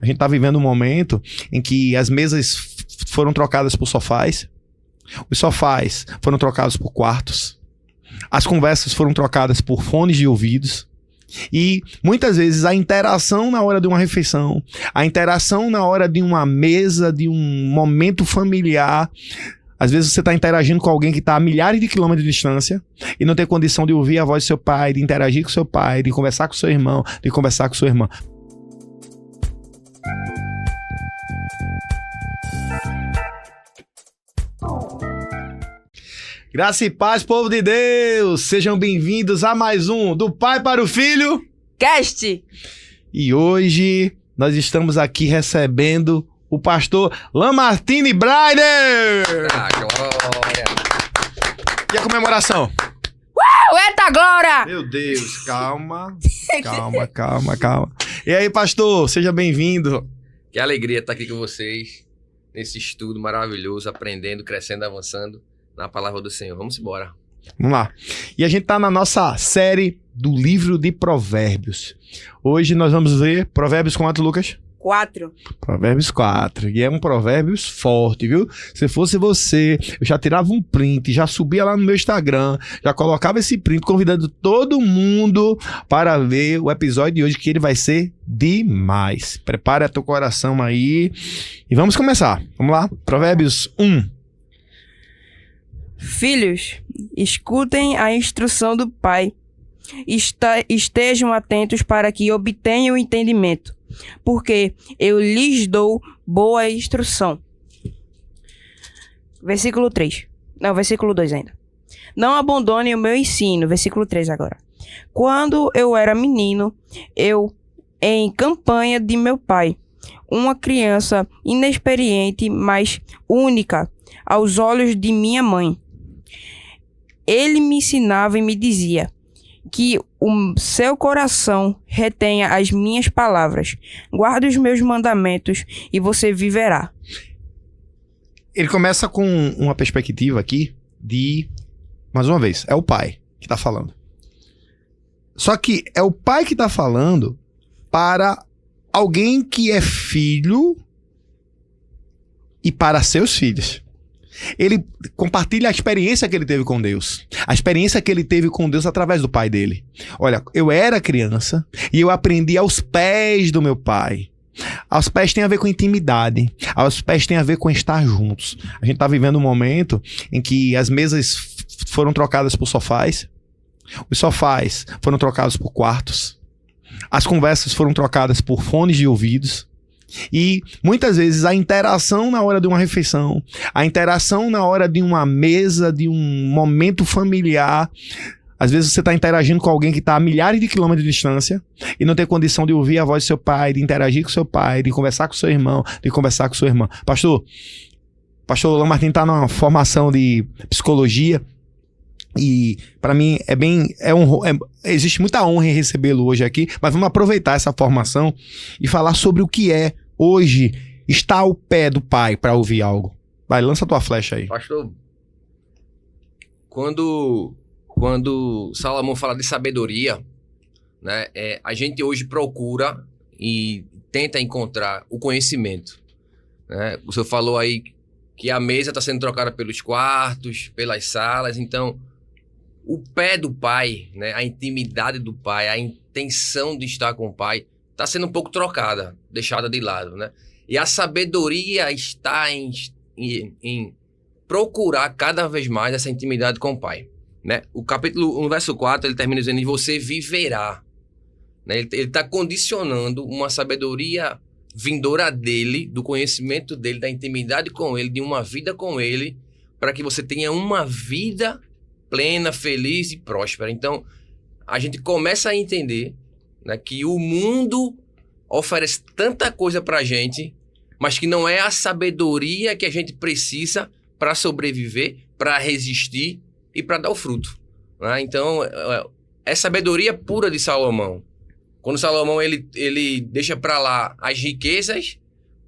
A gente está vivendo um momento em que as mesas foram trocadas por sofás, os sofás foram trocados por quartos, as conversas foram trocadas por fones de ouvidos e muitas vezes a interação na hora de uma refeição, a interação na hora de uma mesa, de um momento familiar. Às vezes você está interagindo com alguém que está a milhares de quilômetros de distância e não tem condição de ouvir a voz do seu pai, de interagir com seu pai, de conversar com seu irmão, de conversar com sua irmã. Graça e paz, povo de Deus! Sejam bem-vindos a mais um Do Pai para o Filho Cast! E hoje nós estamos aqui recebendo o pastor Lamartine Brider! Ah, glória! E a comemoração? Eita glória! Meu Deus, calma. E aí, pastor, seja bem-vindo. Que alegria estar aqui com vocês nesse estudo maravilhoso, aprendendo, crescendo, avançando na palavra do Senhor. Vamos embora. Vamos lá. E a gente tá na nossa série do livro de Provérbios. Hoje nós vamos ver Provérbios quanto, Lucas? 4. Provérbios 4. E é um Provérbios forte, viu? Se fosse você, eu já tirava um print, já subia lá no meu Instagram, já colocava esse print, convidando todo mundo para ver o episódio de hoje, que ele vai ser demais. Prepara teu coração aí e vamos começar. Vamos lá? Provérbios 1. Filhos, escutem a instrução do Pai. Estejam atentos para que obtenham entendimento, porque eu lhes dou boa instrução. Versículo 3. Não, versículo 2 ainda. Não abandonem o meu ensino. Versículo 3 agora. Quando eu era menino, eu, em campanha de meu pai, uma criança inexperiente, mas única aos olhos de minha mãe, ele me ensinava e me dizia que o seu coração retenha as minhas palavras, guarde os meus mandamentos e você viverá. Ele começa com uma perspectiva aqui de, mais uma vez, é o pai que está falando. Só que é o pai que está falando para alguém que é filho e para seus filhos. Ele compartilha a experiência que ele teve com Deus. A experiência que ele teve com Deus através do pai dele. Olha, eu era criança e eu aprendi aos pés do meu pai. Aos pés tem a ver com intimidade. Aos pés tem a ver com estar juntos. A gente está vivendo um momento em que as mesas foram trocadas por sofás. Os sofás foram trocados por quartos. As conversas foram trocadas por fones de ouvidos. E muitas vezes a interação na hora de uma refeição, a interação na hora de uma mesa, de um momento familiar. Às vezes você está interagindo com alguém que está a milhares de quilômetros de distância e não tem condição de ouvir a voz do seu pai, de interagir com seu pai, de conversar com seu irmão, de conversar com sua irmã. Pastor Lamartine está numa formação de psicologia e para mim existe muita honra em recebê-lo hoje aqui, mas vamos aproveitar essa formação e falar sobre o que é hoje estar ao pé do pai para ouvir algo. Vai, lança tua flecha aí. Pastor, quando Salomão fala de sabedoria, né, a gente hoje procura e tenta encontrar o conhecimento, né? O senhor falou aí que a mesa está sendo trocada pelos quartos, pelas salas, então o pé do pai, né, a intimidade do pai, a intenção de estar com o pai está sendo um pouco trocada, deixada de lado, né? E a sabedoria está em procurar cada vez mais essa intimidade com o pai, né? O capítulo 1, verso 4, ele termina dizendo: e você viverá, né? Ele está condicionando uma sabedoria vindoura dele, do conhecimento dele, da intimidade com ele, de uma vida com ele, para que você tenha uma vida plena, feliz e próspera. Então, a gente começa a entender, né, que o mundo oferece tanta coisa pra gente, mas que não é a sabedoria que a gente precisa para sobreviver, para resistir e para dar o fruto, né? Então, é sabedoria pura de Salomão. Quando Salomão ele deixa para lá as riquezas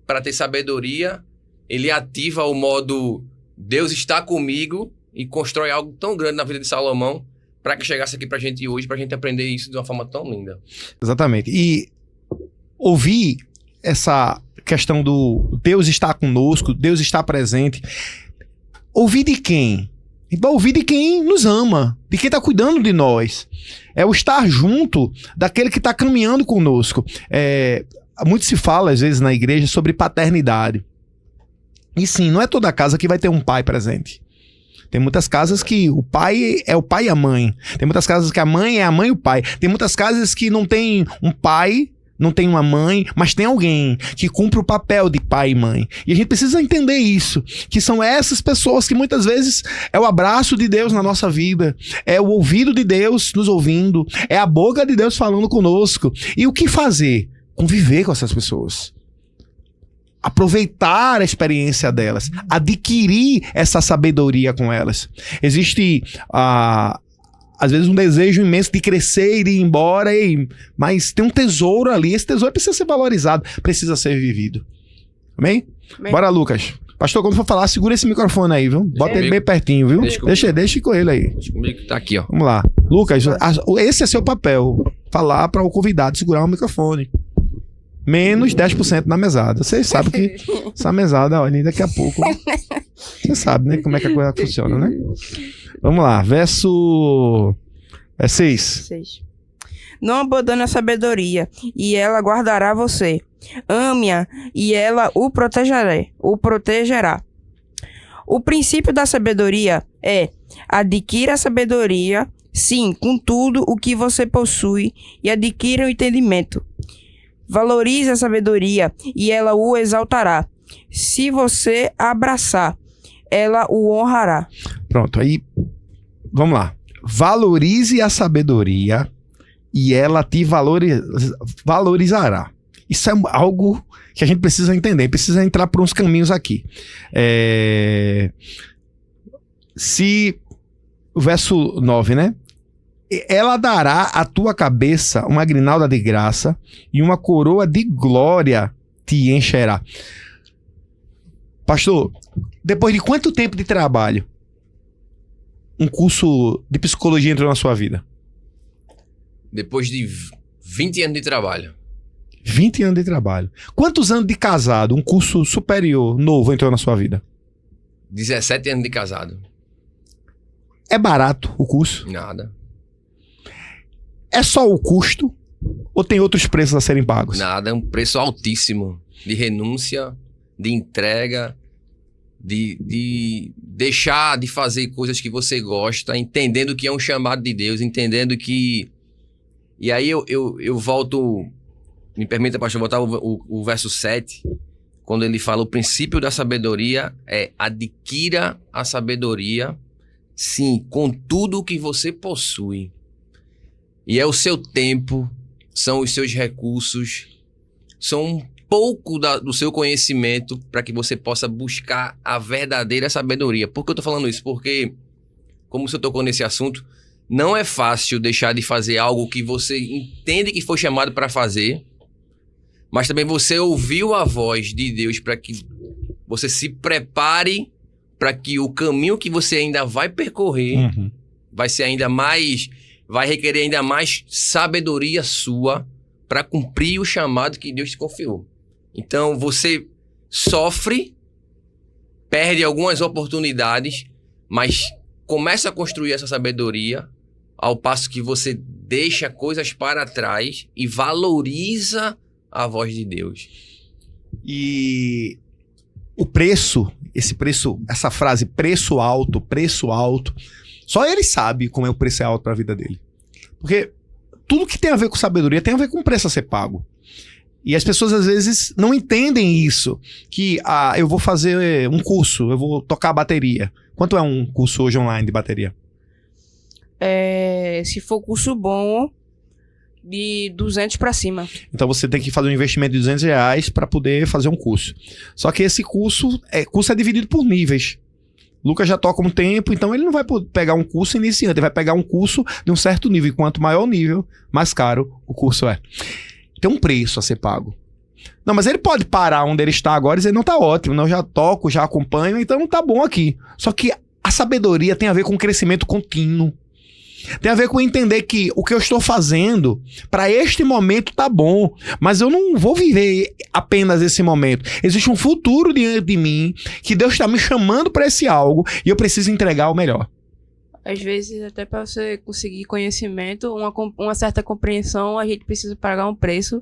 para ter sabedoria, ele ativa o modo Deus está comigo e constrói algo tão grande na vida de Salomão para que chegasse aqui pra gente hoje, pra gente aprender isso de uma forma tão linda. Exatamente. E ouvir essa questão do Deus está conosco, Deus está presente. Ouvir de quem? Ouvir de quem nos ama, de quem está cuidando de nós. É o estar junto daquele que está caminhando conosco. Muito se fala, às vezes, na igreja sobre paternidade. E sim, não é toda casa que vai ter um pai presente. Tem muitas casas que o pai é o pai e a mãe. Tem muitas casas que a mãe é a mãe e o pai. Tem muitas casas que não tem um pai, não tem uma mãe, mas tem alguém que cumpre o papel de pai e mãe. E a gente precisa entender isso, que são essas pessoas que muitas vezes é o abraço de Deus na nossa vida, é o ouvido de Deus nos ouvindo, é a boca de Deus falando conosco. E o que fazer? Conviver com essas pessoas. Aproveitar a experiência delas, adquirir essa sabedoria com elas. Existe, às vezes, um desejo imenso de crescer e de ir embora, mas tem um tesouro ali, esse tesouro precisa ser valorizado, precisa ser vivido. Amém? Bora, Lucas. Pastor, quando for falar, segura esse microfone aí, viu? Bota ele bem pertinho, viu? Deixa com ele aí. Deixa comigo que tá aqui, ó. Vamos lá. Lucas, esse é seu papel, falar para o convidado segurar o microfone. Menos 10% na mesada. Vocês sabem que essa mesada, olha, daqui a pouco. Você sabe, né? Como é que a coisa funciona, né? Vamos lá. Verso 6. Não abandone a sabedoria, e ela guardará você. Ame-a, e ela o protegerá. O princípio da sabedoria é: adquira a sabedoria, sim, com tudo o que você possui, e adquira o entendimento. Valorize a sabedoria e ela o exaltará. Se você abraçar, ela o honrará. Pronto, aí vamos lá. Valorize a sabedoria e ela te valorizará. Isso é algo que a gente precisa entender, precisa entrar por uns caminhos aqui. Se o verso 9, né? Ela dará à tua cabeça uma grinalda de graça e uma coroa de glória te encherá. Pastor, depois de quanto tempo de trabalho um curso de psicologia entrou na sua vida? Depois de 20 anos de trabalho. 20 anos de trabalho. Quantos anos de casado um curso superior novo entrou na sua vida? 17 anos de casado. É barato o curso? Nada. É só o custo ou tem outros preços a serem pagos? Nada, é um preço altíssimo de renúncia, de entrega, de deixar de fazer coisas que você gosta, entendendo que é um chamado de Deus, entendendo que... E aí eu volto, me permita, pastor, voltar o verso 7, quando ele fala: o princípio da sabedoria é: adquira a sabedoria, sim, com tudo o que você possui. E é o seu tempo, são os seus recursos, são um pouco do seu conhecimento para que você possa buscar a verdadeira sabedoria. Por que eu tô falando isso? Porque, como você tocou nesse assunto, não é fácil deixar de fazer algo que você entende que foi chamado para fazer, mas também você ouviu a voz de Deus para que você se prepare para que o caminho que você ainda vai percorrer vai ser ainda mais... vai requerer ainda mais sabedoria sua para cumprir o chamado que Deus te confiou. Então, você sofre, perde algumas oportunidades, mas começa a construir essa sabedoria ao passo que você deixa coisas para trás e valoriza a voz de Deus. E o preço, essa frase, preço alto, só ele sabe como é o preço alto para a vida dele. Porque tudo que tem a ver com sabedoria tem a ver com preço a ser pago. E as pessoas às vezes não entendem isso. Que eu vou fazer um curso, eu vou tocar bateria. Quanto é um curso hoje online de bateria? Se for curso bom, de 200 para cima. Então você tem que fazer um investimento de R$200 para poder fazer um curso. Só que esse curso é dividido por níveis. Lucas já toca um tempo, então ele não vai pegar um curso iniciante, ele vai pegar um curso de um certo nível. E quanto maior o nível, mais caro o curso é. Tem um preço a ser pago. Não, mas ele pode parar onde ele está agora e dizer: não, tá ótimo, não, já toco, já acompanho, então tá bom aqui. Só que a sabedoria tem a ver com crescimento contínuo. Tem a ver com entender que o que eu estou fazendo para este momento tá bom, mas eu não vou viver apenas esse momento. Existe um futuro diante de mim que Deus está me chamando para esse algo e eu preciso entregar o melhor. Às vezes, até para você conseguir conhecimento, uma certa compreensão, a gente precisa pagar um preço,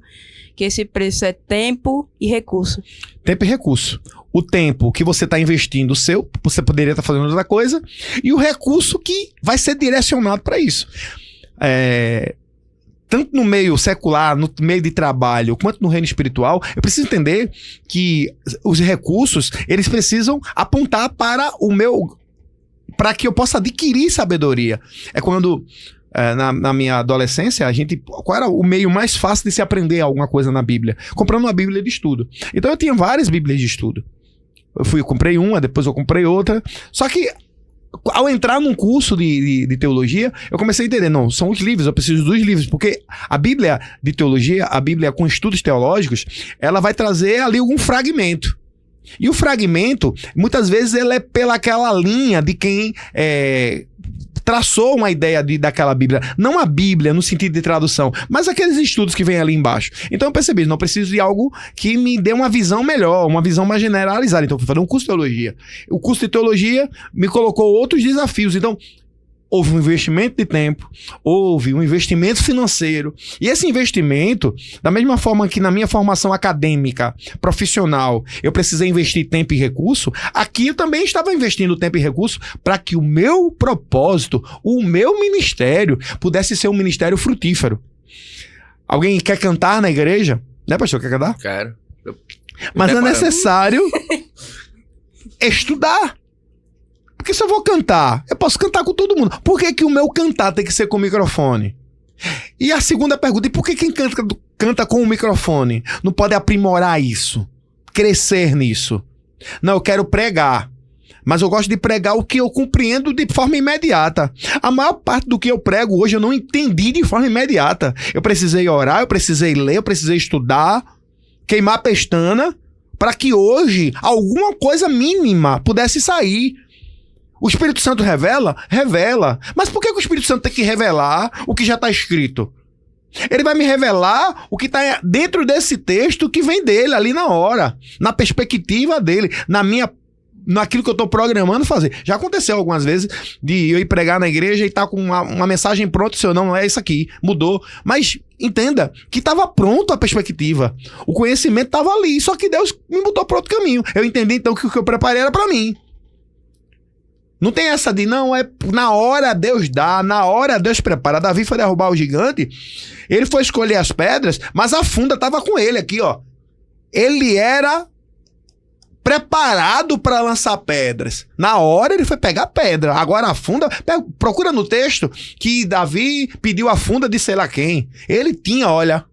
que esse preço é tempo e recurso. Tempo e recurso. O tempo que você está investindo seu, você poderia estar fazendo outra coisa, e o recurso que vai ser direcionado para isso. Tanto no meio secular, no meio de trabalho, quanto no reino espiritual, eu preciso entender que os recursos, eles precisam apontar para que eu possa adquirir sabedoria. É quando, na minha adolescência, qual era o meio mais fácil de se aprender alguma coisa na Bíblia? Comprando uma Bíblia de estudo. Então eu tinha várias Bíblias de estudo. Eu comprei uma, depois eu comprei outra. Só que, ao entrar num curso de teologia, eu comecei a entender, não, são os livros, eu preciso dos livros, porque a Bíblia de teologia, a Bíblia com estudos teológicos, ela vai trazer ali algum fragmento. E o fragmento, muitas vezes, ele é pelaquela linha de quem traçou uma ideia daquela Bíblia. Não a Bíblia no sentido de tradução, mas aqueles estudos que vêm ali embaixo. Então eu percebi, não preciso de algo que me dê uma visão melhor, uma visão mais generalizada. Então eu fui fazer um curso de teologia. O curso de teologia me colocou outros desafios. Então, houve um investimento de tempo, houve um investimento financeiro. E esse investimento, da mesma forma que na minha formação acadêmica, profissional, eu precisei investir tempo e recurso, aqui eu também estava investindo tempo e recurso para que o meu propósito, o meu ministério, pudesse ser um ministério frutífero. Alguém quer cantar na igreja? Né, pastor? Quer cantar? Quero. Mas é necessário estudar. Porque se eu vou cantar, eu posso cantar com todo mundo. Por que o meu cantar tem que ser com o microfone? E a segunda pergunta, e por que quem canta com o microfone não pode aprimorar isso? Crescer nisso? Não, eu quero pregar. Mas eu gosto de pregar o que eu compreendo de forma imediata. A maior parte do que eu prego hoje eu não entendi de forma imediata. Eu precisei orar, eu precisei ler, eu precisei estudar, queimar a pestana, para que hoje alguma coisa mínima pudesse sair. O Espírito Santo revela? Revela. Mas por que o Espírito Santo tem que revelar o que já está escrito? Ele vai me revelar o que está dentro desse texto que vem dele, ali na hora, na perspectiva dele, naquilo que eu estou programando fazer. Já aconteceu algumas vezes de eu ir pregar na igreja e estar com uma mensagem pronta, se eu não é isso aqui, mudou. Mas entenda que estava pronto a perspectiva. O conhecimento estava ali, só que Deus me botou para outro caminho. Eu entendi então que o que eu preparei era para mim. Não tem essa de, não, é na hora Deus dá, na hora Deus prepara. Davi foi derrubar o gigante, ele foi escolher as pedras, mas a funda estava com ele aqui, ó. Ele era preparado para lançar pedras. Na hora ele foi pegar pedra. Agora a funda, procura no texto que Davi pediu a funda de sei lá quem. Ele tinha, olha,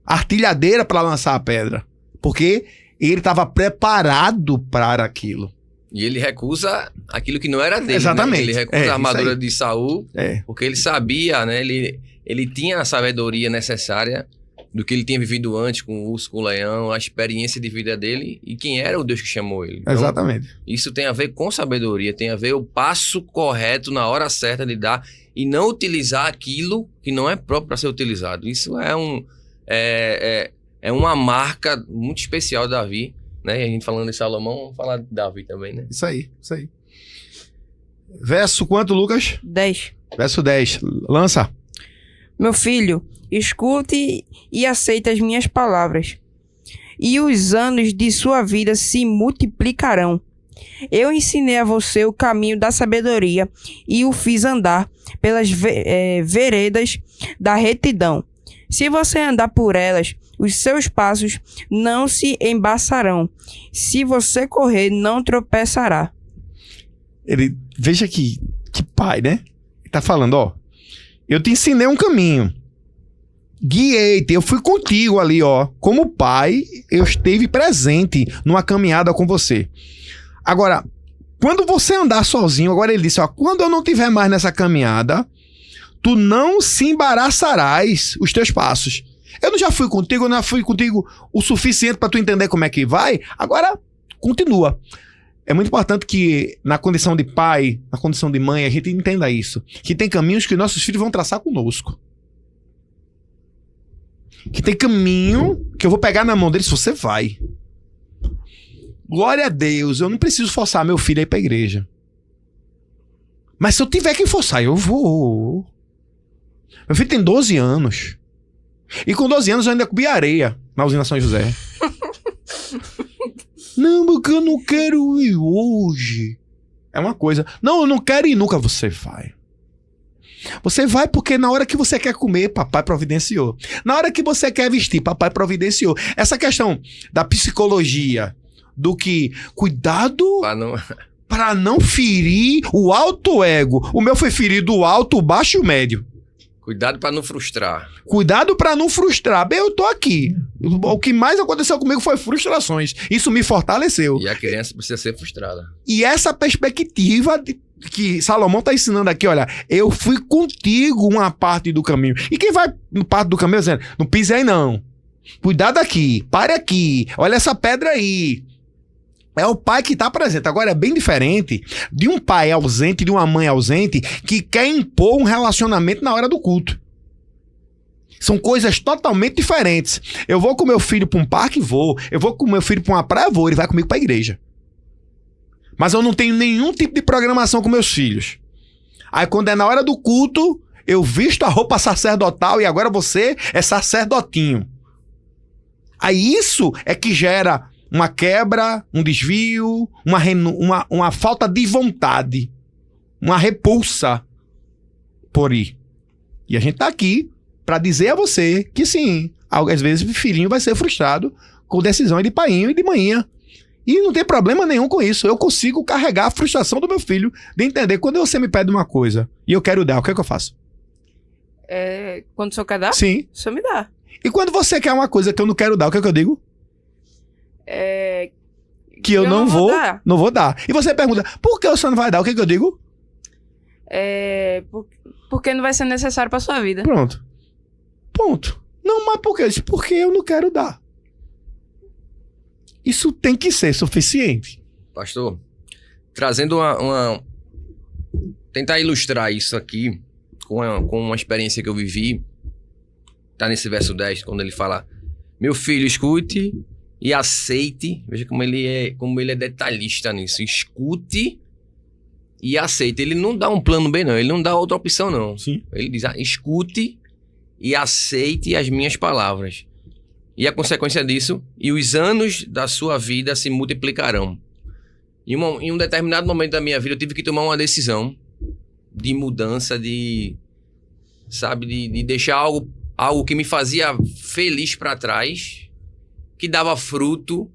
artilhadeira para lançar a pedra. Porque ele estava preparado para aquilo. E ele recusa aquilo que não era dele. Exatamente. Né? Ele recusa a armadura de Saul, porque ele sabia, né? Ele tinha a sabedoria necessária do que ele tinha vivido antes com o urso, com o leão, a experiência de vida dele e quem era o Deus que chamou ele. Então, exatamente. Isso tem a ver com sabedoria, tem a ver o passo correto na hora certa de dar e não utilizar aquilo que não é próprio para ser utilizado. Isso é uma marca muito especial de Davi. Né? E a gente falando de Salomão, vamos falar de Davi também, né? Isso aí. Verso quanto, Lucas? 10. Verso 10. Lança. Meu filho, escute e aceite as minhas palavras, e os anos de sua vida se multiplicarão. Eu ensinei a você o caminho da sabedoria e o fiz andar pelas veredas da retidão. Se você andar por elas, os seus passos não se embaçarão. Se você correr, não tropeçará. Veja que pai, né? Ele tá falando, ó. Eu te ensinei um caminho. Guiei-te, eu fui contigo ali, ó. Como pai, eu esteve presente numa caminhada com você. Agora, quando você andar sozinho, agora ele disse, ó. Quando eu não estiver mais nessa caminhada, tu não se embaraçarás os teus passos. Eu não já fui contigo o suficiente para tu entender como é que vai? Agora, continua. é muito importante que, na condição de pai, na condição de mãe, a gente entenda isso. Que tem caminhos que nossos filhos vão traçar conosco. Que tem caminho que eu vou pegar na mão deles, você vai. Glória a Deus, eu não preciso forçar meu filho a ir pra igreja. Mas se eu tiver que forçar, eu vou. Meu filho tem 12 anos. E com 12 anos eu ainda comi areia na usina São José. Não, porque eu não quero ir hoje. É uma coisa. Não, eu não quero ir nunca. Você vai. Você vai porque na hora que você quer comer, papai providenciou. Na hora que você quer vestir, papai providenciou. Essa questão da psicologia, do que cuidado para não ferir o alto ego. O meu foi ferido o alto, o baixo e o médio. Cuidado para não frustrar. Cuidado para não frustrar. Bem, eu tô aqui. O que mais aconteceu comigo foi frustrações. Isso me fortaleceu. E a criança precisa ser frustrada. E essa perspectiva que Salomão tá ensinando aqui, olha, eu fui contigo uma parte do caminho. E quem vai parte do caminho dizendo, não pise aí não. Cuidado aqui, pare aqui, olha essa pedra aí. É o pai que tá presente. Agora é bem diferente de um pai ausente, de uma mãe ausente, que quer impor um relacionamento na hora do culto. São coisas totalmente diferentes. Eu vou com meu filho pra um parque? Vou. Eu vou com meu filho pra uma praia? Vou. Ele vai comigo pra igreja. Mas eu não tenho nenhum tipo de programação com meus filhos. Aí quando é na hora do culto, eu visto a roupa sacerdotal e agora você é sacerdotinho. Aí isso é que gera uma quebra, um desvio, uma falta de vontade, uma repulsa por ir. E a gente tá aqui para dizer a você que sim, às vezes o filhinho vai ser frustrado com decisões de painho e de manhinha. E não tem problema nenhum com isso. Eu consigo carregar a frustração do meu filho de entender quando você me pede uma coisa e eu quero dar, o que é que eu faço? Quando o senhor quer dar? Sim. O senhor me dá. E quando você quer uma coisa que eu não quero dar, o que é que eu digo? Que eu não vou dar. E você pergunta, por que o senhor não vai dar? O que é que eu digo? Porque não vai ser necessário pra sua vida. Pronto. Ponto. Não, mas por quê? Porque eu não quero dar. Isso tem que ser suficiente. Pastor, trazendo tentar ilustrar isso aqui com uma experiência que eu vivi, tá nesse verso 10, quando ele fala, meu filho, escute e aceite. Veja como ele é detalhista nisso. Escute e aceite. Ele não dá um plano B, não. Ele não dá outra opção, não. Sim. Ele diz, escute e aceite as minhas palavras. E a consequência disso, e os anos da sua vida se multiplicarão. Em um determinado momento da minha vida, eu tive que tomar uma decisão de mudança, de deixar algo que me fazia feliz para trás, que dava fruto,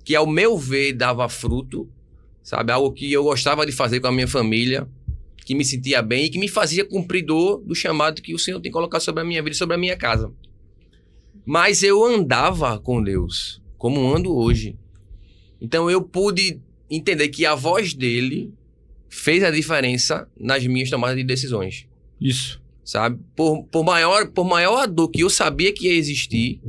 que ao meu ver dava fruto, sabe? Algo que eu gostava de fazer com a minha família, que me sentia bem e que me fazia cumpridor do chamado que o Senhor tem colocado sobre a minha vida e sobre a minha casa. Mas eu andava com Deus, como ando hoje. Então eu pude entender que a voz dele fez a diferença nas minhas tomadas de decisões. Isso. Sabe? Por maior a dor que eu sabia que ia existir,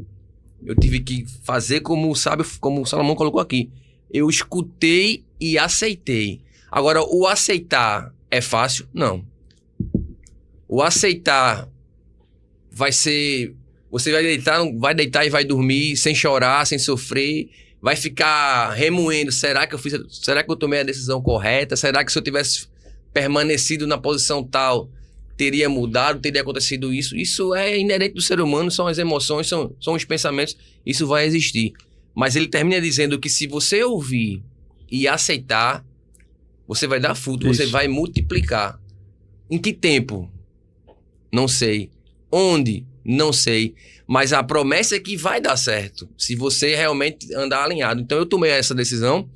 eu tive que fazer como o Salomão colocou aqui. Eu escutei e aceitei. Agora, o aceitar é fácil? Não. O aceitar vai ser... Você vai deitar e vai dormir sem chorar, sem sofrer, vai ficar remoendo. Será que eu tomei a decisão correta? Será que se eu tivesse permanecido na posição tal, teria mudado, teria acontecido isso? Isso é inerente do ser humano, são as emoções, são os pensamentos, isso vai existir. Mas ele termina dizendo que se você ouvir e aceitar, você vai dar fruto, você vai multiplicar. Em que tempo? Não sei. Onde? Não sei, mas a promessa é que vai dar certo, se você realmente andar alinhado. Então eu tomei essa decisão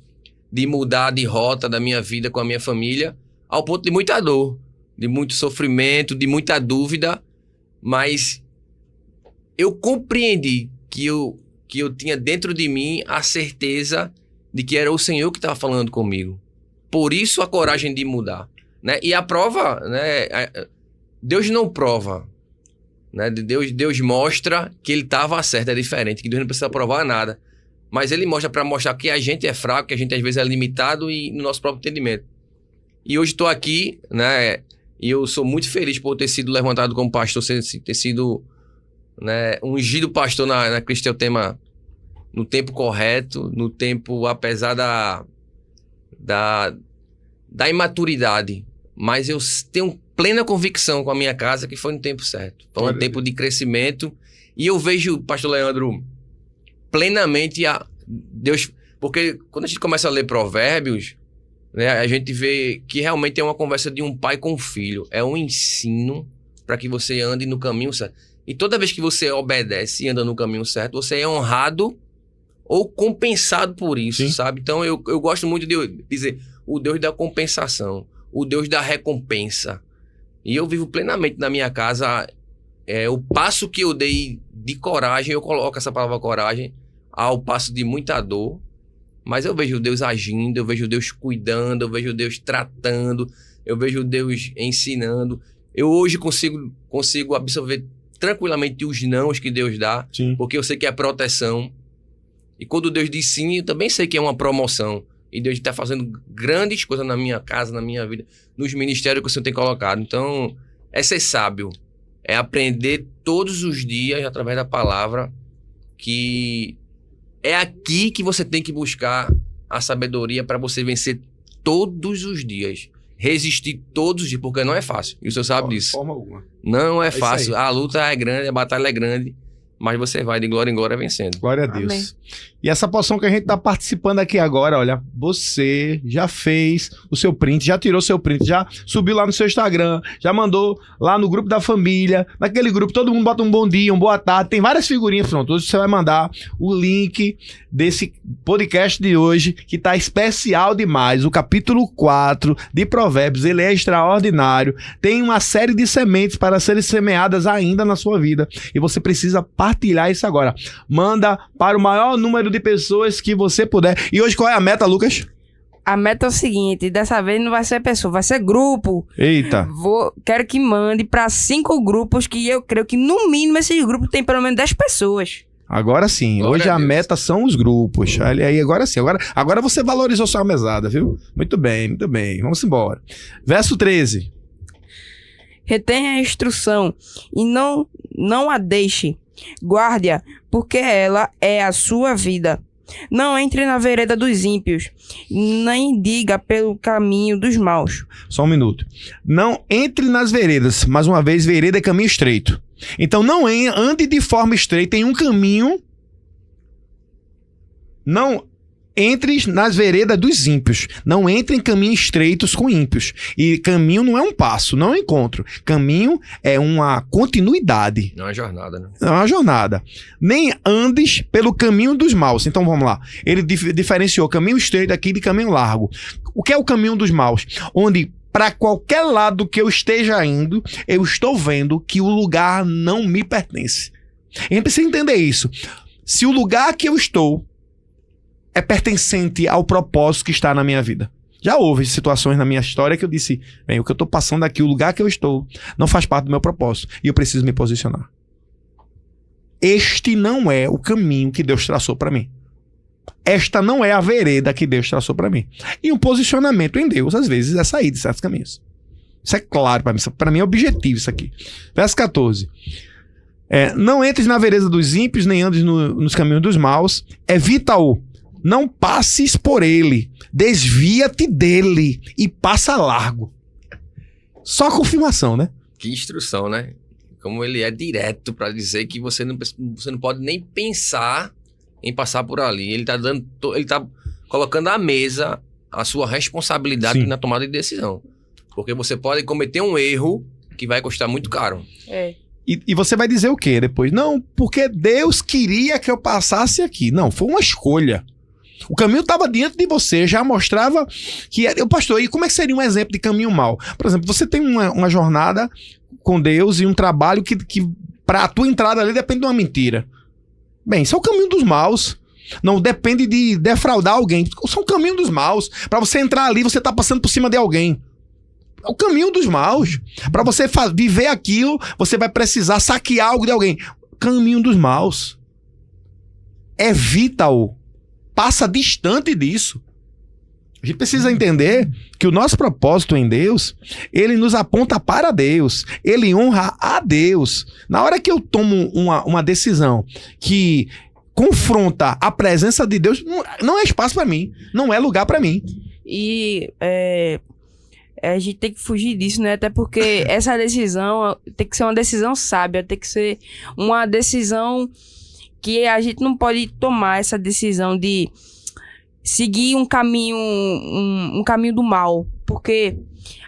de mudar de rota da minha vida com a minha família, ao ponto de muita dor, de muito sofrimento, de muita dúvida, mas eu compreendi que eu tinha dentro de mim a certeza de que era o Senhor que estava falando comigo. Por isso a coragem de mudar, né? E a prova, né? Deus não prova. Né? Deus mostra que ele estava certo, é diferente, que Deus não precisa provar nada. Mas ele mostra para mostrar que a gente é fraco, que a gente às vezes é limitado e no nosso próprio entendimento. E hoje estou aqui, né? E eu sou muito feliz por ter sido levantado como pastor, ter sido, né, ungido pastor na Cristo é o tema no tempo correto, no tempo, apesar da imaturidade. Mas eu tenho plena convicção com a minha casa que foi no tempo certo. Foi um tempo de crescimento. E eu vejo, pastor Leandro, plenamente Deus... Porque quando a gente começa a ler Provérbios, né, a gente vê que realmente é uma conversa de um pai com um filho. É um ensino para que você ande no caminho certo. E toda vez que você obedece e anda no caminho certo, você é honrado ou compensado por isso, Sim. sabe? Então eu gosto muito de dizer o Deus da compensação, o Deus da recompensa. E eu vivo plenamente na minha casa o passo que eu dei de coragem, eu coloco essa palavra coragem, ao passo de muita dor. Mas eu vejo Deus agindo, eu vejo Deus cuidando, eu vejo Deus tratando, eu vejo Deus ensinando. Eu hoje consigo absorver tranquilamente os nãos que Deus dá, Sim. porque eu sei que é proteção. E quando Deus diz sim, eu também sei que é uma promoção. E Deus está fazendo grandes coisas na minha casa, na minha vida, nos ministérios que o Senhor tem colocado. Então, é ser sábio. É aprender todos os dias, através da palavra, que é aqui que você tem que buscar a sabedoria para você vencer todos os dias. Resistir todos os dias, porque não é fácil. E o Senhor sabe disso. De forma alguma. Não é fácil. A luta é grande, a batalha é grande. Mas você vai de glória em glória vencendo. Glória a Deus. Amém. E essa porção que a gente tá participando aqui agora, olha, você já fez o seu print, já tirou seu print, já subiu lá no seu Instagram, já mandou lá no grupo da família, naquele grupo todo mundo bota um bom dia, um boa tarde, tem várias figurinhas, pronto. Hoje você vai mandar o link desse podcast de hoje, que tá especial demais. O capítulo 4 de Provérbios, ele é extraordinário. Tem uma série de sementes para serem semeadas ainda na sua vida. E você precisa partilhar isso agora. Manda para o maior número de pessoas que você puder. E hoje qual é a meta, Lucas? A meta é o seguinte, dessa vez não vai ser pessoa, vai ser grupo. Eita. Quero que mande para 5 grupos, que eu creio que no mínimo esses grupos tem pelo menos 10 pessoas. Agora sim, glória hoje a meta são os grupos. Olha aí, agora sim. Agora você valorizou sua mesada, viu? Muito bem, muito bem. Vamos embora. Verso 13. Retenha a instrução e não a deixe. Guarde-a, porque ela é a sua vida. Não entre na vereda dos ímpios, nem diga pelo caminho dos maus. Só um minuto. Não entre nas veredas. Mais uma vez, vereda é caminho estreito. Então não ande de forma estreita em um caminho. Não entre nas veredas dos ímpios. Não entre em caminhos estreitos com ímpios. E caminho não é um passo, não é um encontro. Caminho é uma continuidade. Não é uma jornada, né? Não é uma jornada. Nem andes pelo caminho dos maus. Então vamos lá. Ele diferenciou caminho estreito aqui de caminho largo. O que é o caminho dos maus? Onde para qualquer lado que eu esteja indo, eu estou vendo que o lugar não me pertence. A gente precisa entender isso. Se o lugar que eu estou é pertencente ao propósito que está na minha vida. Já houve situações na minha história que eu disse, bem, o que eu estou passando aqui, o lugar que eu estou, não faz parte do meu propósito. E eu preciso me posicionar. Este não é o caminho que Deus traçou para mim. Esta não é a vereda que Deus traçou para mim. E um posicionamento em Deus, às vezes, é sair de certos caminhos. Isso é claro para mim. Para mim é objetivo isso aqui. Verso 14. Não entres na vereda dos ímpios, nem andes nos caminhos dos maus. Evita-o. Não passes por ele, desvia-te dele e passa largo. Só confirmação, né? Que instrução, né? Como ele é direto para dizer que você não pode nem pensar em passar por ali. Ele tá colocando à mesa a sua responsabilidade Sim. na tomada de decisão. Porque você pode cometer um erro que vai custar muito caro. E você vai dizer o quê depois? Não, porque Deus queria que eu passasse aqui. Não, foi uma escolha. O caminho estava diante de você, já mostrava que... Pastor, e como é que seria um exemplo de caminho mau? Por exemplo, você tem uma jornada com Deus e um trabalho que para a tua entrada ali depende de uma mentira. Bem, isso é o caminho dos maus. Não depende de defraudar alguém. Isso é o caminho dos maus. Para você entrar ali, você está passando por cima de alguém. É o caminho dos maus. Para você viver aquilo, você vai precisar saquear algo de alguém. Caminho dos maus. Evita-o. passa distante disso. A gente precisa entender que o nosso propósito em Deus, ele nos aponta para Deus, ele honra a Deus. Na hora que eu tomo uma decisão que confronta a presença de Deus, não é espaço para mim, não é lugar para mim. E a gente tem que fugir disso, né? Até porque essa decisão tem que ser uma decisão sábia, tem que ser uma decisão que a gente não pode tomar essa decisão de seguir um caminho do mal, porque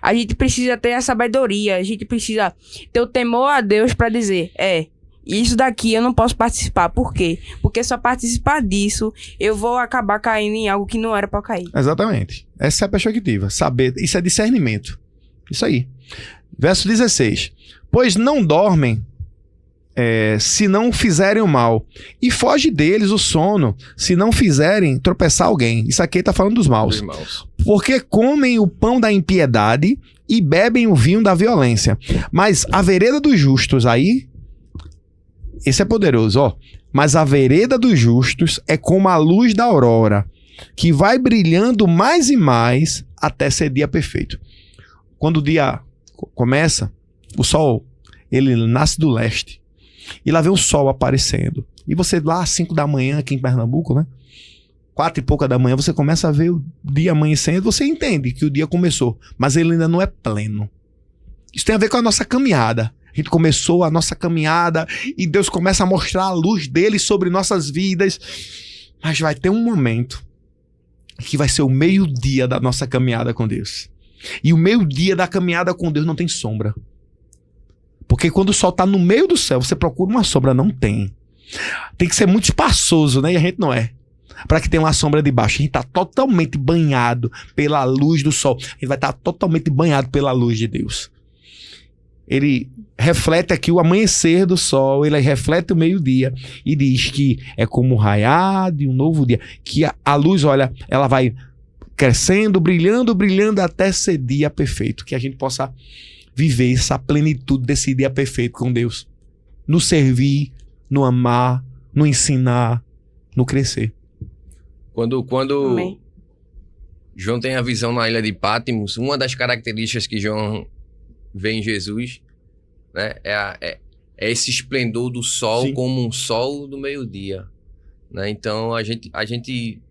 a gente precisa ter a sabedoria, a gente precisa ter o temor a Deus para dizer, isso daqui eu não posso participar. Por quê? Porque só participar disso, eu vou acabar caindo em algo que não era para cair. Exatamente. Essa é a perspectiva. Saber, isso é discernimento. Isso aí. Verso 16. Pois não dormem se não fizerem o mal, e foge deles o sono, se não fizerem tropeçar alguém. Isso aqui tá falando dos maus. Porque comem o pão da impiedade e bebem o vinho da violência. Mas a vereda dos justos aí, esse é poderoso, ó. Mas a vereda dos justos é como a luz da aurora, que vai brilhando mais e mais até ser dia perfeito. Quando o dia começa, o sol, ele nasce do leste. E lá vem o sol aparecendo. E você lá às 5 da manhã, aqui em Pernambuco, né? 4 e pouca da manhã, você começa a ver o dia amanhecendo. Você entende que o dia começou, mas ele ainda não é pleno. Isso tem a ver com a nossa caminhada. A gente começou a nossa caminhada e Deus começa a mostrar a luz dele sobre nossas vidas. Mas vai ter um momento que vai ser o meio-dia da nossa caminhada com Deus. E o meio-dia da caminhada com Deus não tem sombra. Porque quando o sol está no meio do céu, você procura uma sombra, não tem. Tem que ser muito espaçoso, né? E a gente não é. Para que tenha uma sombra debaixo. A gente está totalmente banhado pela luz do sol. A gente vai estar totalmente banhado pela luz de Deus. Ele reflete aqui o amanhecer do sol, ele reflete o meio-dia e diz que é como o raiar de um novo dia. Que a luz, olha, ela vai crescendo, brilhando, brilhando até ser dia perfeito. Que a gente possa viver essa plenitude desse dia perfeito com Deus. No servir, no amar, no ensinar, no crescer. Quando Amém. João tem a visão na ilha de Patmos, uma das características que João vê em Jesus, né, é esse esplendor do sol. Sim. Como um sol do meio-dia. Né? Então a gente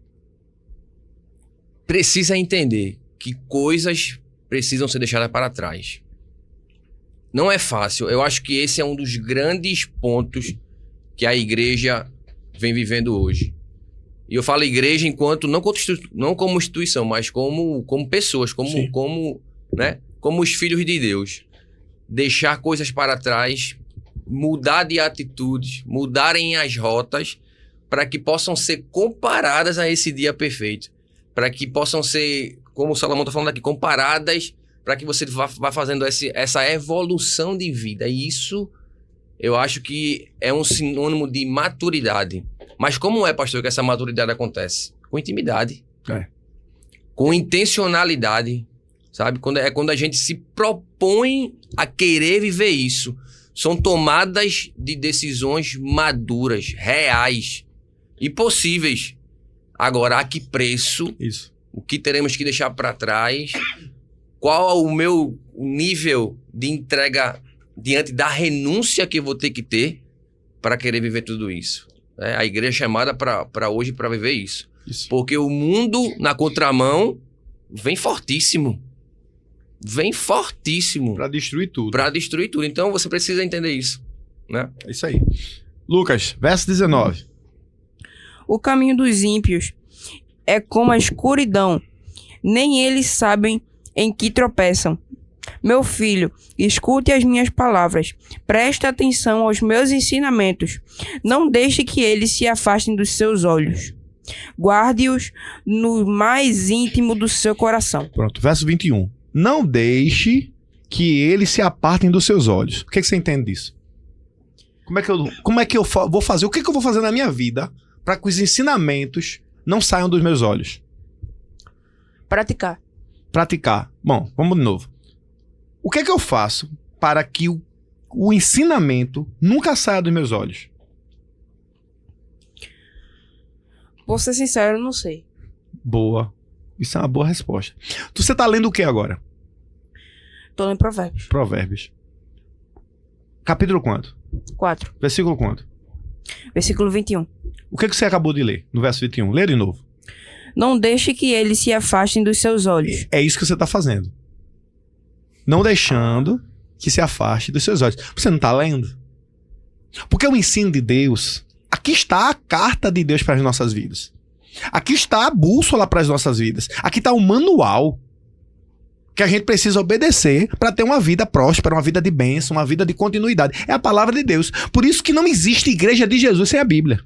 precisa entender que coisas precisam ser deixadas para trás. Não é fácil. Eu acho que esse é um dos grandes pontos que a igreja vem vivendo hoje. E eu falo igreja enquanto, não como instituição, mas como pessoas, como os filhos de Deus. Deixar coisas para trás, mudar de atitudes, mudarem as rotas, para que possam ser comparadas a esse dia perfeito. Para que possam ser, como o Salomão está falando aqui, comparadas, para que você vá fazendo essa evolução de vida. E isso, eu acho que é um sinônimo de maturidade. Mas como é, pastor, que essa maturidade acontece? Com intimidade. Com intencionalidade. Sabe? Quando a gente se propõe a querer viver isso. São tomadas de decisões maduras, reais e possíveis. Agora, a que preço? Isso. O que teremos que deixar para trás? Qual o meu nível de entrega diante da renúncia que eu vou ter que ter para querer viver tudo isso? A igreja é chamada para hoje para viver isso. Porque o mundo na contramão vem fortíssimo. Vem fortíssimo. Para destruir tudo. Para destruir tudo. Então você precisa entender isso. Né? É isso aí. Lucas, verso 19. O caminho dos ímpios é como a escuridão. Nem eles sabem em que tropeçam. Meu filho, escute as minhas palavras. Preste atenção aos meus ensinamentos. Não deixe que eles se afastem dos seus olhos. Guarde-os no mais íntimo do seu coração. Pronto, verso 21. Não deixe que eles se apartem dos seus olhos. O que você entende disso? Como é que eu vou fazer? O que eu vou fazer na minha vida para que os ensinamentos não saiam dos meus olhos? Praticar. Bom, vamos de novo. O que eu faço para que o ensinamento nunca saia dos meus olhos? Vou ser sincero, não sei. Boa. Isso é uma boa resposta. Você tá lendo o que agora? Tô lendo Provérbios. Provérbios. Capítulo quanto? 4. Versículo quanto? Versículo 21. O que você acabou de ler no verso 21? Lê de novo. Não deixe que eles se afastem dos seus olhos. É isso que você tá fazendo. Não deixando que se afaste dos seus olhos. Você não tá lendo? Porque o ensino de Deus... Aqui está a carta de Deus para as nossas vidas. Aqui está a bússola para as nossas vidas. Aqui está o manual que a gente precisa obedecer para ter uma vida próspera, uma vida de bênção, uma vida de continuidade. É a palavra de Deus. Por isso que não existe igreja de Jesus sem a Bíblia.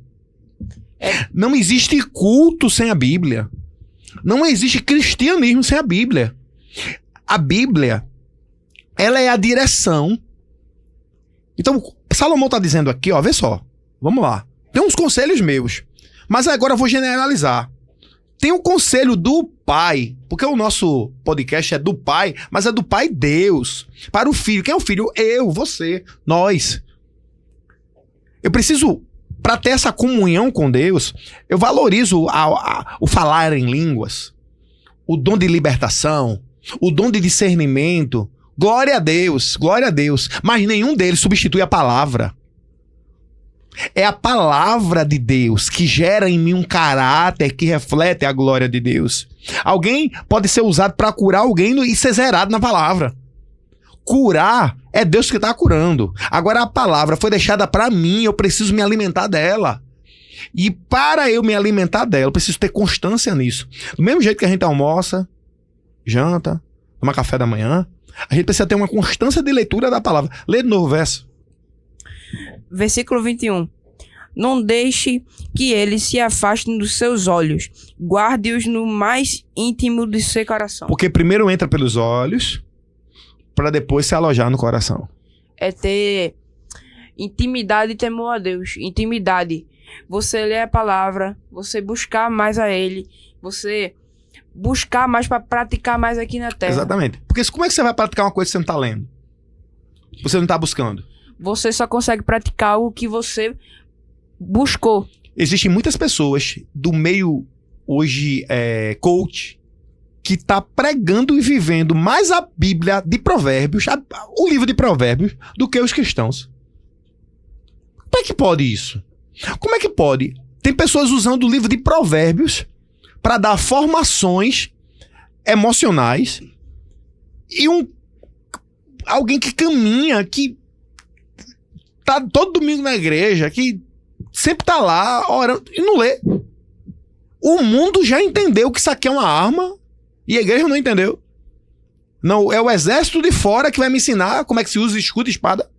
Não existe culto sem a Bíblia. Não existe cristianismo sem a Bíblia. A Bíblia, ela é a direção. Então, Salomão está dizendo aqui, ó, vê só. Vamos lá. Tem uns conselhos meus, mas agora eu vou generalizar. Tem um conselho do Pai, porque o nosso podcast é do Pai, mas é do Pai Deus, para o Filho. Quem é o Filho? Eu, você, nós. Eu preciso, para ter essa comunhão com Deus, eu valorizo o falar em línguas, o dom de libertação, o dom de discernimento. Glória a Deus, mas nenhum deles substitui a palavra. É a palavra de Deus que gera em mim um caráter que reflete a glória de Deus. Alguém pode ser usado para curar alguém e ser zerado na palavra. Curar é Deus que está curando. Agora a palavra foi deixada para mim, eu preciso me alimentar dela. E para eu me alimentar dela, eu preciso ter constância nisso. Do mesmo jeito que a gente almoça, janta, toma café da manhã, a gente precisa ter uma constância de leitura da palavra. Lê de novo o verso. Versículo 21. Não deixe que eles se afastem dos seus olhos. Guarde-os no mais íntimo do seu coração. Porque primeiro entra pelos olhos, para depois se alojar no coração. É ter intimidade e temor a Deus. Intimidade. Você ler a palavra, você buscar mais a Ele, você buscar mais para praticar mais aqui na terra. Exatamente. Porque como é que você vai praticar uma coisa que você não está lendo? Você não está buscando? Você só consegue praticar o que você buscou. Existem muitas pessoas do meio hoje coach que tá pregando e vivendo mais a Bíblia de Provérbios, o livro de Provérbios, do que os cristãos. Como é que pode isso? Como é que pode? Tem pessoas usando o livro de Provérbios para dar formações emocionais e alguém que caminha, que tá todo domingo na igreja, que sempre tá lá orando e não lê. O mundo já entendeu que isso aqui é uma arma e a igreja não entendeu. Não, é o exército de fora que vai me ensinar como é que se usa escudo e espada.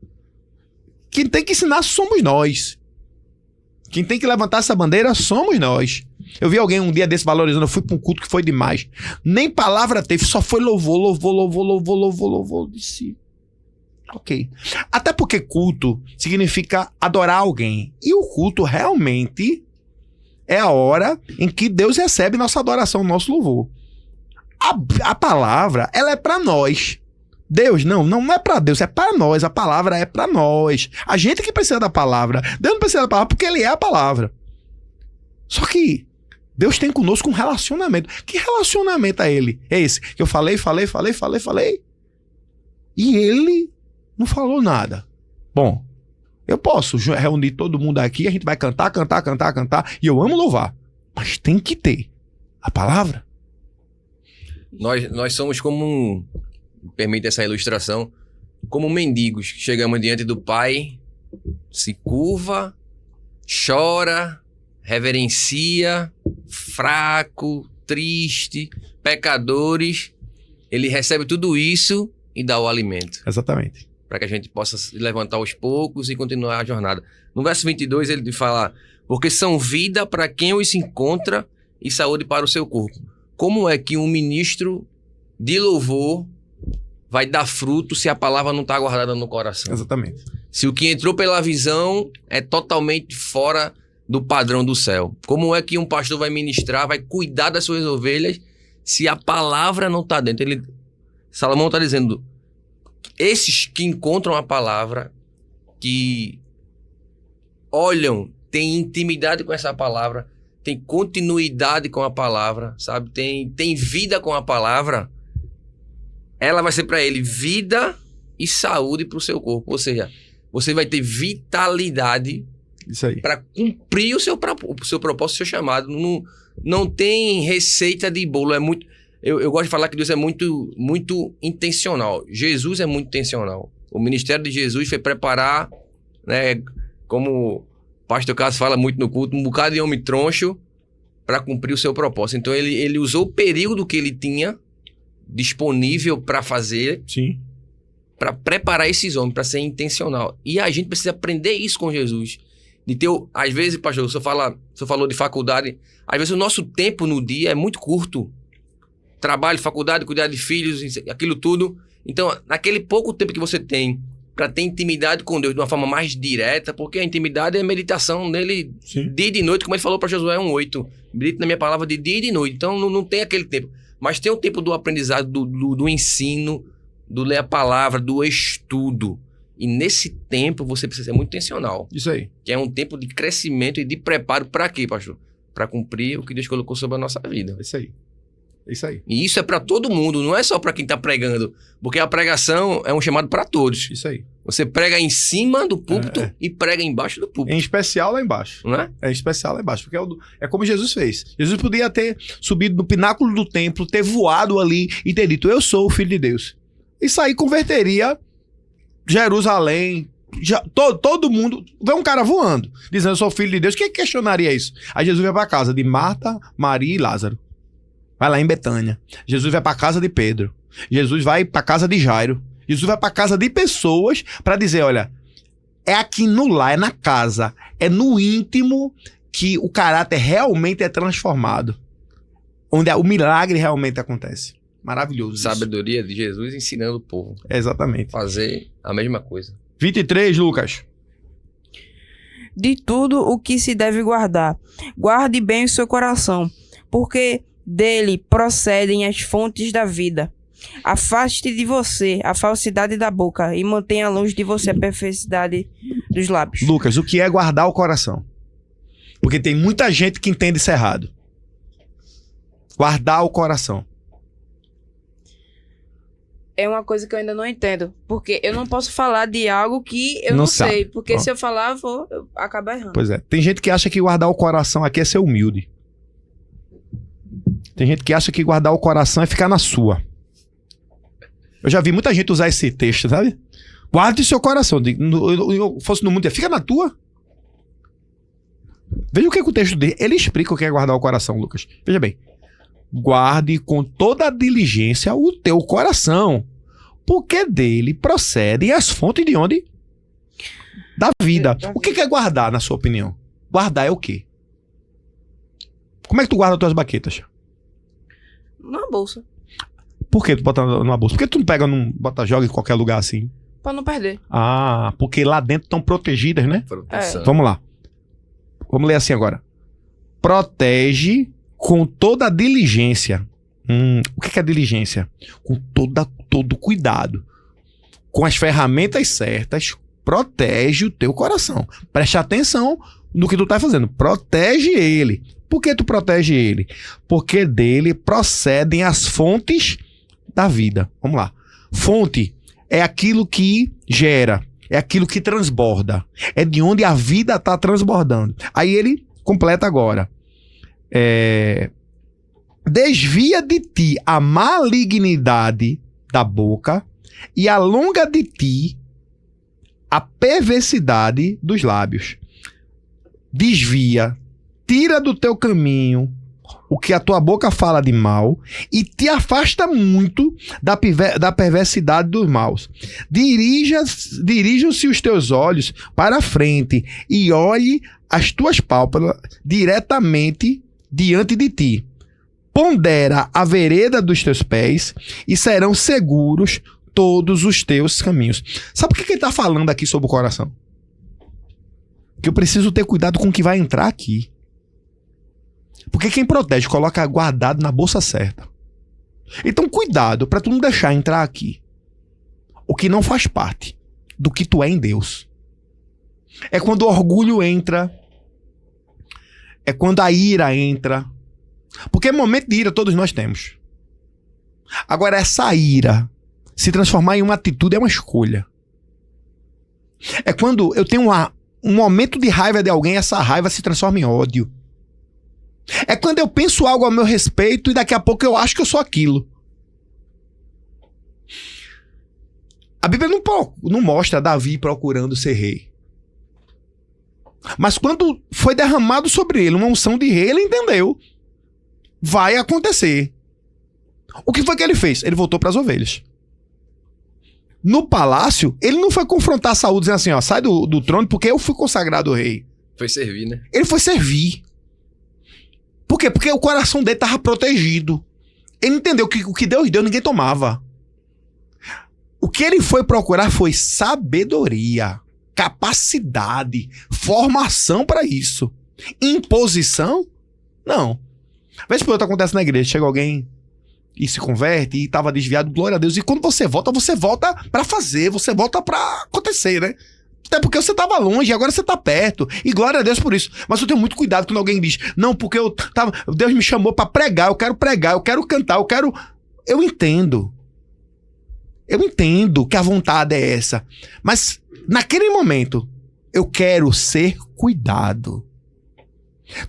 Quem tem que ensinar somos nós. Quem tem que levantar essa bandeira somos nós. Eu vi alguém um dia desse valorizando, eu fui para um culto que foi demais. Nem palavra teve, só foi louvor. Disse, ok. Até porque culto significa adorar alguém. E o culto realmente é a hora em que Deus recebe nossa adoração, nosso louvor. A palavra, ela é para nós. Deus, não é para Deus, é para nós. A palavra é para nós. A gente que precisa da palavra. Deus não precisa da palavra porque Ele é a palavra. Só que Deus tem conosco um relacionamento. Que relacionamento é Ele? É esse que eu falei. E Ele não falou nada. Bom, eu posso reunir todo mundo aqui, a gente vai cantar. E eu amo louvar. Mas tem que ter a palavra. Nós somos como permite essa ilustração, como mendigos que chegamos diante do Pai, se curva, chora, reverencia, fraco, triste, pecadores. Ele recebe tudo isso e dá o alimento. Exatamente. Para que a gente possa se levantar aos poucos e continuar a jornada. No verso 22 ele fala, porque são vida para quem os encontra e saúde para o seu corpo. Como é que um ministro de louvor vai dar fruto se a palavra não está guardada no coração? Exatamente. Se o que entrou pela visão é totalmente fora do padrão do céu. Como é que um pastor vai ministrar, vai cuidar das suas ovelhas se a palavra não está dentro? Salomão está dizendo, esses que encontram a palavra, que olham, têm intimidade com essa palavra, tem continuidade com a palavra, sabe? Tem vida com a palavra, ela vai ser para ele vida e saúde para o seu corpo. Ou seja, você vai ter vitalidade Isso aí. para cumprir o seu propósito, o seu chamado. Não tem receita de bolo. É muito. Eu gosto de falar que Deus é muito, muito intencional. Jesus é muito intencional. O ministério de Jesus foi preparar, né, como o pastor Carlos fala muito no culto, um bocado de homem troncho para cumprir o seu propósito. Então ele usou o período que ele tinha disponível para fazer, Sim. para preparar esses homens, para ser intencional. E a gente precisa aprender isso com Jesus. De ter, às vezes, pastor, o senhor falou de faculdade, às vezes o nosso tempo no dia é muito curto. Trabalho, faculdade, cuidar de filhos, aquilo tudo. Então, naquele pouco tempo que você tem para ter intimidade com Deus de uma forma mais direta, porque a intimidade é meditação nele dia e de noite, como ele falou para Josué 1:8. Medite na minha palavra de dia e de noite. Então, não tem aquele tempo. Mas tem o tempo do aprendizado, do ensino, do ler a palavra, do estudo. E nesse tempo você precisa ser muito intencional. Isso aí. Que é um tempo de crescimento e de preparo para quê, pastor? Para cumprir o que Deus colocou sobre a nossa vida. Isso aí. Isso aí. E isso é para todo mundo, não é só para quem tá pregando. Porque a pregação é um chamado para todos. Isso aí. Você prega em cima do púlpito e prega embaixo do púlpito. Em especial lá embaixo. Não é? É em especial lá embaixo. Porque é como Jesus fez. Jesus podia ter subido no pináculo do templo, ter voado ali e ter dito, eu sou o Filho de Deus. Isso aí converteria Jerusalém, todo mundo. Vê um cara voando, dizendo eu sou o Filho de Deus. Quem questionaria isso? Aí Jesus vai pra casa de Marta, Maria e Lázaro. Vai lá em Betânia. Jesus vai pra casa de Pedro. Jesus vai pra casa de Jairo. Jesus vai pra casa de pessoas pra dizer, olha, é aqui no lar, é na casa, é no íntimo que o caráter realmente é transformado. Onde o milagre realmente acontece. Maravilhoso isso. Sabedoria de Jesus ensinando o povo. Exatamente. Fazer a mesma coisa. 23, Lucas. De tudo o que se deve guardar, guarde bem o seu coração, porque dele procedem as fontes da vida. Afaste de você a falsidade da boca e mantenha longe de você a perversidade dos lábios. Lucas, o que é guardar o coração? Porque tem muita gente que entende isso errado. Guardar o coração. É uma coisa que eu ainda não entendo. Porque eu não posso falar de algo que eu não sabe. sei. Porque Ó. se eu falar, eu acabar errando. Pois é. Tem gente que acha que guardar o coração aqui é ser humilde. Tem gente que acha que guardar o coração é ficar na sua. Eu já vi muita gente usar esse texto, sabe? Guarde seu coração. Eu fosse no mundo, fica na tua. Veja o que o texto dele. Ele explica o que é guardar o coração, Lucas. Veja bem. Guarde com toda a diligência o teu coração, porque dele procedem as fontes de onde? Da vida. O que é guardar, na sua opinião? Guardar é o quê? Como é que tu guarda as tuas baquetas? Na bolsa. Por que tu bota numa bolsa? Por que tu não pega, joga em qualquer lugar assim? Pra não perder. Ah, porque lá dentro estão protegidas, né? Proteção. Vamos lá. Vamos ler assim agora. Protege com toda a diligência. O que é diligência? Com todo cuidado. Com as ferramentas certas, protege o teu coração. Preste atenção no que tu tá fazendo. Protege ele. Por que tu protege ele? Porque dele procedem as fontes da vida. Vamos lá. Fonte é aquilo que gera, é aquilo que transborda. É de onde a vida está transbordando. Aí ele completa agora. Desvia de ti a malignidade da boca e alonga de ti a perversidade dos lábios. Desvia, tira do teu caminho o que a tua boca fala de mal e te afasta muito da perversidade dos maus. Dirijam-se os teus olhos para a frente e olhe as tuas pálpebras diretamente diante de ti. Pondera a vereda dos teus pés e serão seguros todos os teus caminhos. Sabe por que ele está falando aqui sobre o coração? Que eu preciso ter cuidado com o que vai entrar aqui. Porque quem protege coloca guardado na bolsa certa. Então cuidado para tu não deixar entrar aqui o que não faz parte do que tu é em Deus. É quando o orgulho entra, É quando a ira entra. Porque momento de ira todos nós temos. Agora, essa ira se transformar em uma atitude é uma escolha. É quando eu tenho um momento de raiva de alguém, essa raiva se transforma em ódio. É quando eu penso algo a meu respeito e daqui a pouco eu acho que eu sou aquilo. A Bíblia não mostra Davi procurando ser rei. Mas quando foi derramado sobre ele uma unção de rei, ele entendeu. Vai acontecer. O que foi que ele fez? Ele voltou para as ovelhas. No palácio, ele não foi confrontar Saul dizendo assim, ó, sai do trono porque eu fui consagrado rei. Foi servir, né? Ele foi servir. Por quê? Porque o coração dele estava protegido. Ele entendeu que o que Deus deu, ninguém tomava. O que ele foi procurar foi sabedoria, capacidade, formação para isso. Imposição? Não. Vez por outra acontece na igreja, chega alguém e se converte e estava desviado, glória a Deus. E quando você volta para fazer, você volta para acontecer, né? Até porque você estava longe, agora você está perto. E glória a Deus por isso. Mas eu tenho muito cuidado quando alguém diz, não, porque Deus me chamou para pregar, eu quero cantar, eu entendo. Eu entendo que a vontade é essa. Mas naquele momento, eu quero ser cuidado.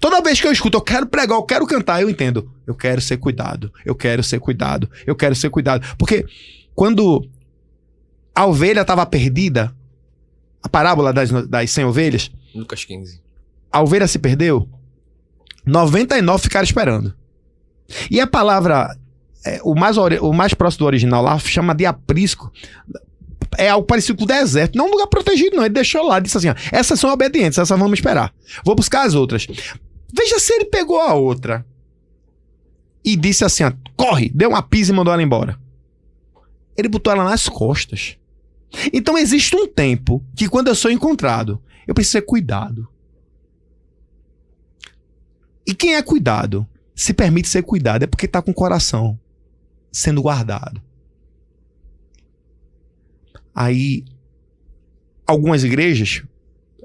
Toda vez que eu escuto, eu quero pregar, eu quero cantar, eu entendo. Eu quero ser cuidado. Eu quero ser cuidado. Eu quero ser cuidado. Porque quando a ovelha estava perdida, a parábola das 100 ovelhas, Lucas 15. A ovelha se perdeu, 99 ficaram esperando. E a palavra, o mais próximo do original lá, chama de aprisco. É algo parecido com o deserto. Não é um lugar protegido, não. Ele deixou lá, disse assim, ó, essas são obedientes, essas vamos esperar. Vou buscar as outras. Veja se ele pegou a outra e disse assim, ó, corre, deu uma pisa e mandou ela embora. Ele botou ela nas costas. Então existe um tempo que quando eu sou encontrado, eu preciso ser cuidado. E quem é cuidado, se permite ser cuidado, é porque está com o coração sendo guardado. Aí, algumas igrejas,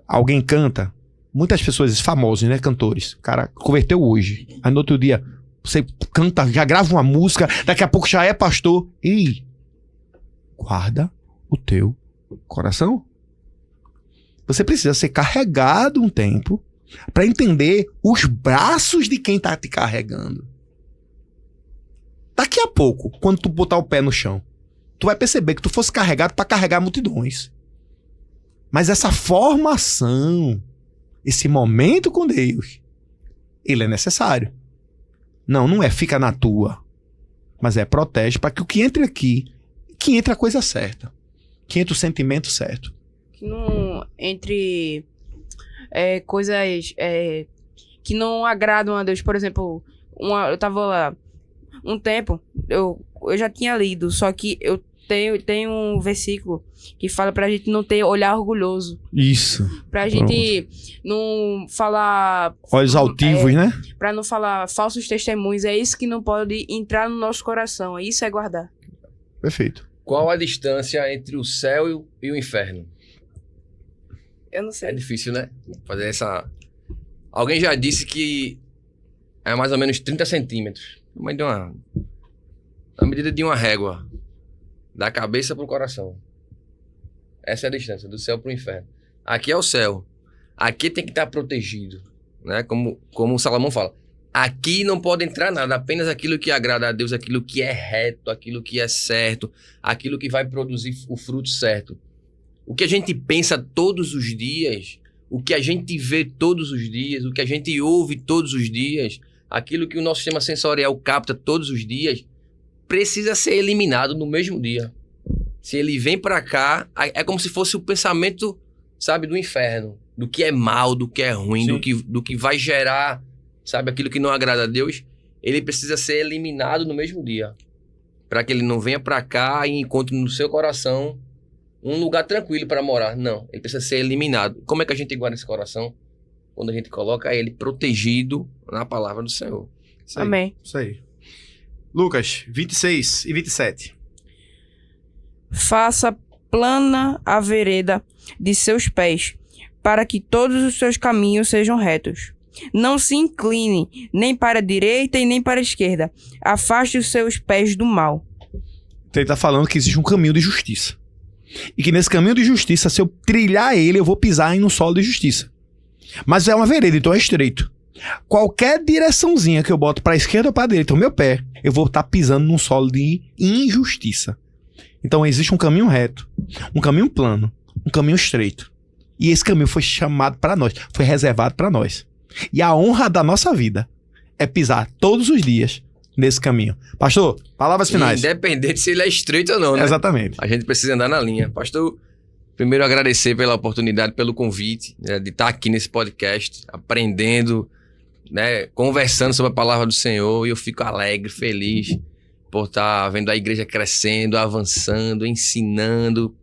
alguém canta, muitas pessoas famosas, né, cantores, o cara converteu hoje, aí no outro dia você canta, já grava uma música, daqui a pouco já é pastor. Ei, guarda o teu coração. Você precisa ser carregado um tempo para entender os braços de quem está te carregando. Daqui a pouco, quando tu botar o pé no chão, tu vai perceber que tu fosse carregado para carregar multidões. Mas essa formação, esse momento com Deus, ele é necessário. Não é fica na tua, mas é protege para que o que entre aqui, que entre a coisa certa, que entre o sentimento certo. Que não entre coisas que não agradam a Deus. Por exemplo, eu tava lá um tempo, eu já tinha lido, só que eu tenho um versículo que fala pra gente não ter olhar orgulhoso. Isso. Pra gente não falar... Olhos altivos, né? Pra não falar falsos testemunhos. É isso que não pode entrar no nosso coração. Isso é guardar. Perfeito. Qual a distância entre o céu e o inferno? Eu não sei. É difícil, né? Fazer essa... Alguém já disse que é mais ou menos 30 centímetros. Mas de a medida de uma régua. Da cabeça pro coração. Essa é a distância, do céu pro inferno. Aqui é o céu. Aqui tem que estar protegido. Né? Como o Salomão fala. Aqui não pode entrar nada, apenas aquilo que agrada a Deus, aquilo que é reto, aquilo que é certo, aquilo que vai produzir o fruto certo. O que a gente pensa todos os dias, o que a gente vê todos os dias, o que a gente ouve todos os dias, aquilo que o nosso sistema sensorial capta todos os dias, precisa ser eliminado no mesmo dia. Se ele vem pra cá, é como se fosse o pensamento, sabe, do inferno, do que é mal, do que é ruim, do que vai gerar, sabe, aquilo que não agrada a Deus. Ele precisa ser eliminado no mesmo dia, para que ele não venha pra cá e encontre no seu coração um lugar tranquilo para morar. Não, ele precisa ser eliminado. Como é que a gente guarda esse coração? Quando a gente coloca ele protegido na palavra do Senhor. Isso aí, amém. Isso aí. Lucas 26 e 27. Faça plana a vereda de seus pés, para que todos os seus caminhos sejam retos. Não se incline nem para a direita e nem para a esquerda. Afaste os seus pés do mal. Então ele tá falando que existe um caminho de justiça. E que nesse caminho de justiça, se eu trilhar ele, eu vou pisar em um solo de justiça. Mas é uma vereda, então é estreito. Qualquer direçãozinha que eu boto pra esquerda ou pra direita, o meu pé, eu vou estar pisando num solo de injustiça. Então existe um caminho reto, um caminho plano, um caminho estreito. E esse caminho foi chamado para nós, foi reservado para nós. E a honra da nossa vida é pisar todos os dias nesse caminho. Pastor, palavras finais. Independente se ele é estreito ou não, né? Exatamente. A gente precisa andar na linha. Pastor, primeiro agradecer pela oportunidade, pelo convite, né, de estar aqui nesse podcast, aprendendo, né, conversando sobre a palavra do Senhor. E eu fico alegre, feliz por estar vendo a igreja crescendo, avançando, ensinando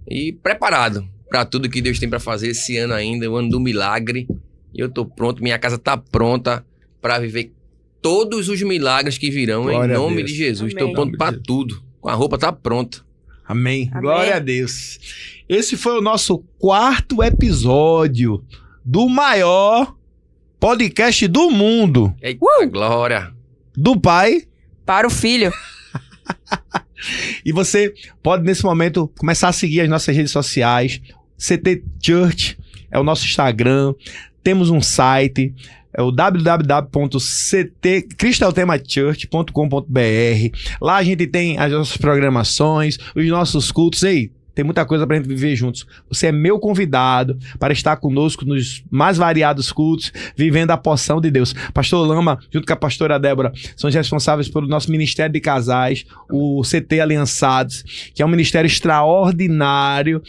e preparado para tudo que Deus tem para fazer esse ano ainda, o ano do milagre. E eu tô pronto, minha casa tá pronta para viver todos os milagres que virão. Glória em nome de Jesus. Estou pronto para tudo. A roupa tá pronta. Amém. Glória a Deus. Esse foi o nosso 4º episódio do maior podcast do mundo. Eita, glória. Do Pai para o Filho. E você pode, nesse momento, começar a seguir as nossas redes sociais. CT Church é o nosso Instagram. Temos um site, é o www.cristaltemachurch.com.br. Lá a gente tem as nossas programações, os nossos cultos. Ei, tem muita coisa pra gente viver juntos. Você é meu convidado para estar conosco nos mais variados cultos, vivendo a porção de Deus. Pastor Lama, junto com a pastora Débora, são os responsáveis pelo nosso Ministério de Casais, o CT Aliançados, que é um ministério extraordinário.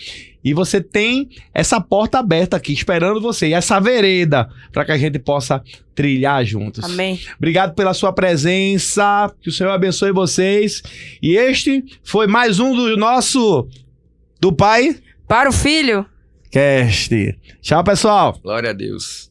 E você tem essa porta aberta aqui, esperando você, e essa vereda, para que a gente possa trilhar juntos. Amém. Obrigado pela sua presença, que o Senhor abençoe vocês. E este foi mais um do nosso... Do Pai para o Filho. Cast. Tchau, pessoal. Glória a Deus.